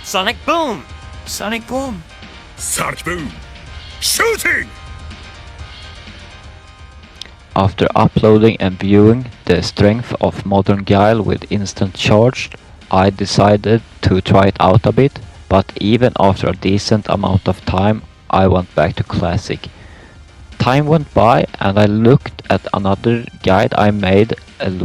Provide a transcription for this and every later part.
Sonic Boom! Sonic Boom! Sonic Boom! Shooting! After uploading and viewing the strength of modern Guile with instant charge, I decided to try it out a bit, but even after a decent amount of time, I went back to classic. Time went by and I looked at another guide I made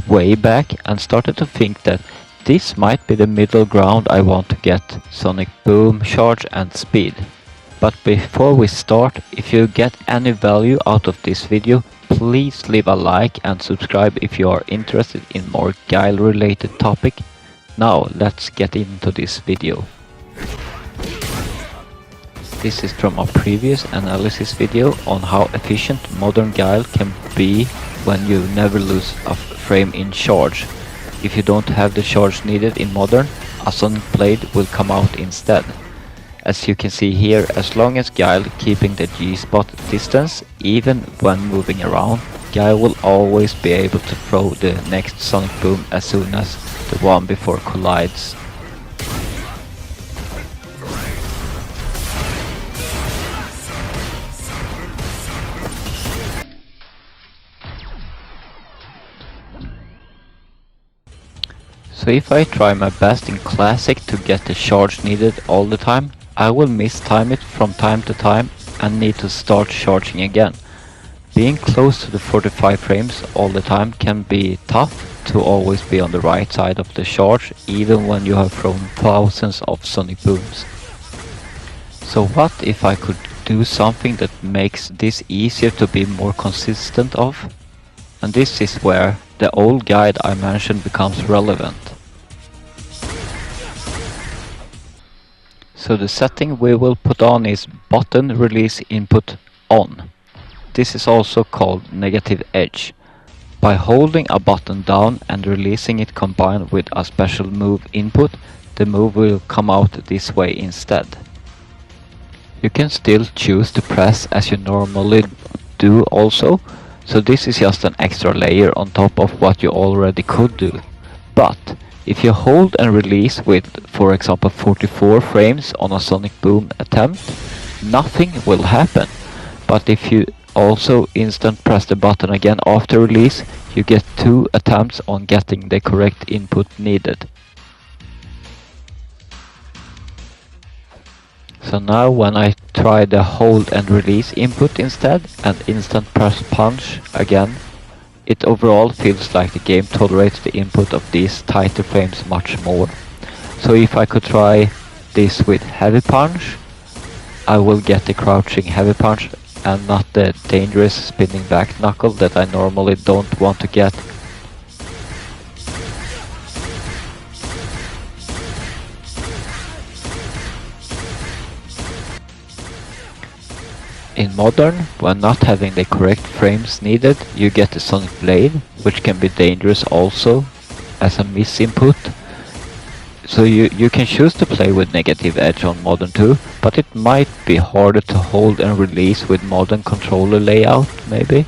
way back and started to think that this might be the middle ground I want to get: Sonic Boom, charge and speed. But before we start, if you get any value out of this video, please leave a like and subscribe if you are interested in more Guile related topic. Now let's get into this video. This is from a previous analysis video on how efficient modern Guile can be when you never lose a frame in charge. If you don't have the charge needed in modern, a Sonic blade will come out instead. As you can see here, as long as Guile keeping the G-spot distance, even when moving around, Guile will always be able to throw the next Sonic Boom as soon as the one before collides. So if I try my best in classic to get the charge needed all the time, I will mistime it from time to time and need to start charging again. Being close to the 45 frames all the time can be tough to always be on the right side of the charge, even when you have thrown thousands of Sonic Booms. So what if I could do something that makes this easier to be more consistent of? And this is where the old guide I mentioned becomes relevant. So the setting we will put on is button release input on. This is also called negative edge. By holding a button down and releasing it combined with a special move input, the move will come out this way instead. You can still choose to press as you normally do also, so this is just an extra layer on top of what you already could do. But if you hold and release with, for example, 44 frames on a Sonic Boom attempt, nothing will happen. But if you also instant press the button again after release, you get 2 attempts on getting the correct input needed. So now when I try the hold and release input instead and instant press punch again, it overall feels like the game tolerates the input of these tighter frames much more. So if I could try this with heavy punch, I will get the crouching heavy punch and not the dangerous spinning back knuckle that I normally don't want to get. In modern, when not having the correct frames needed, you get the Sonic Blade, which can be dangerous also as a misinput. So you can choose to play with negative edge on modern too, but it might be harder to hold and release with modern controller layout maybe.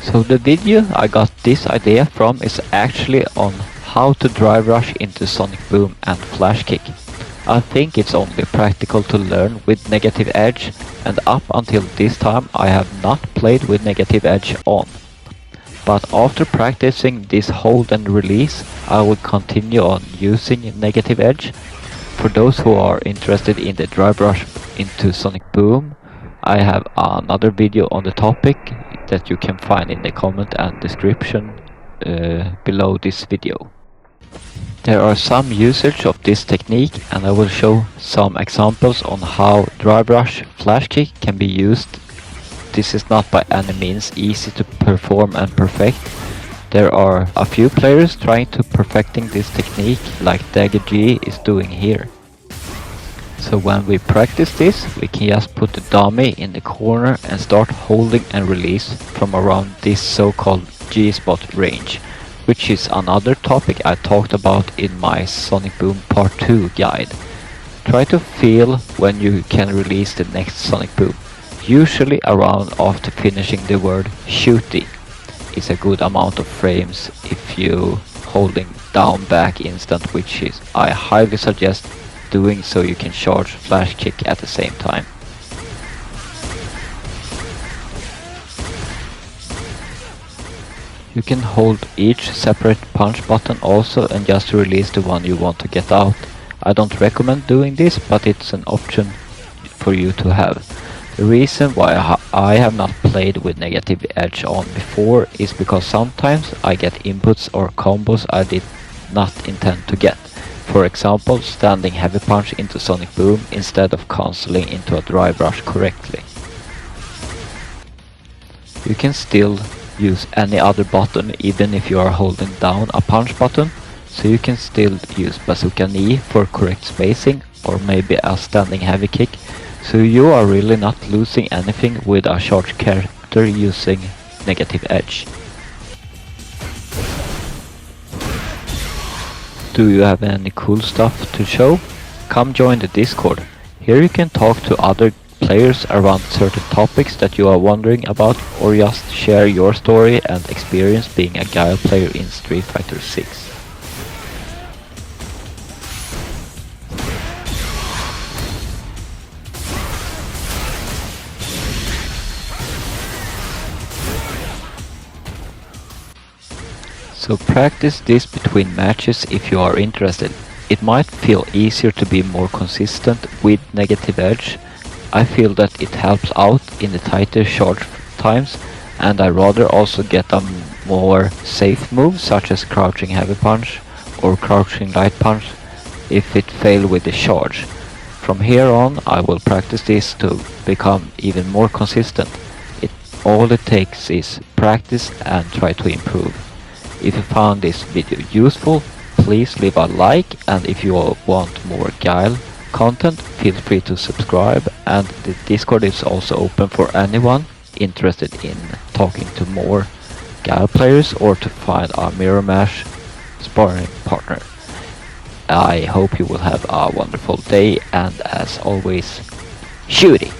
So the video I got this idea from is actually on how to drive rush into Sonic Boom and Flash Kick. I think it's only practical to learn with negative edge, and up until this time I have not played with negative edge on. But after practicing this hold and release, I will continue on using negative edge. For those who are interested in the drive rush into Sonic Boom, I have another video on the topic that you can find in the comment and description below this video. There are some usage of this technique, and I will show some examples on how drive rush flash kick can be used. This is not by any means easy to perform and perfect. There are a few players trying to perfecting this technique like Dagger G is doing here. So when we practice this, we can just put the dummy in the corner and start holding and release from around this so-called G-spot range, which is another topic I talked about in my Sonic Boom Part 2 guide. Try to feel when you can release the next Sonic Boom. Usually around after finishing the word shooty is a good amount of frames if you holding down back instant, which is I highly suggest doing so you can charge flash kick at the same time. You can hold each separate punch button also and just release the one you want to get out. I don't recommend doing this, but it's an option for you to have. The reason why I have not played with negative edge on before is because sometimes I get inputs or combos I did not intend to get. For example, standing heavy punch into sonic boom instead of cancelling into a drive rush correctly. You can still use any other button even if you are holding down a punch button, so you can still use bazooka knee for correct spacing or maybe a standing heavy kick, so you are really not losing anything with a charged character using negative edge. Do you have any cool stuff to show? Come join the Discord. Here you can talk to other players around certain topics that you are wondering about, or just share your story and experience being a Guile player in Street Fighter 6. So practice this between matches if you are interested. It might feel easier to be more consistent with negative edge. I feel that it helps out in the tighter charge times, and I rather also get a more safe move such as crouching heavy punch or crouching light punch if it fail with the charge. From here on I will practice this to become even more consistent. All it takes is practice and try to improve. If you found this video useful, please leave a like, and if you want more Guile content, feel free to subscribe, and the Discord is also open for anyone interested in talking to more Guile players or to find a mirror match sparring partner. I hope you will have a wonderful day, and as always, shooty!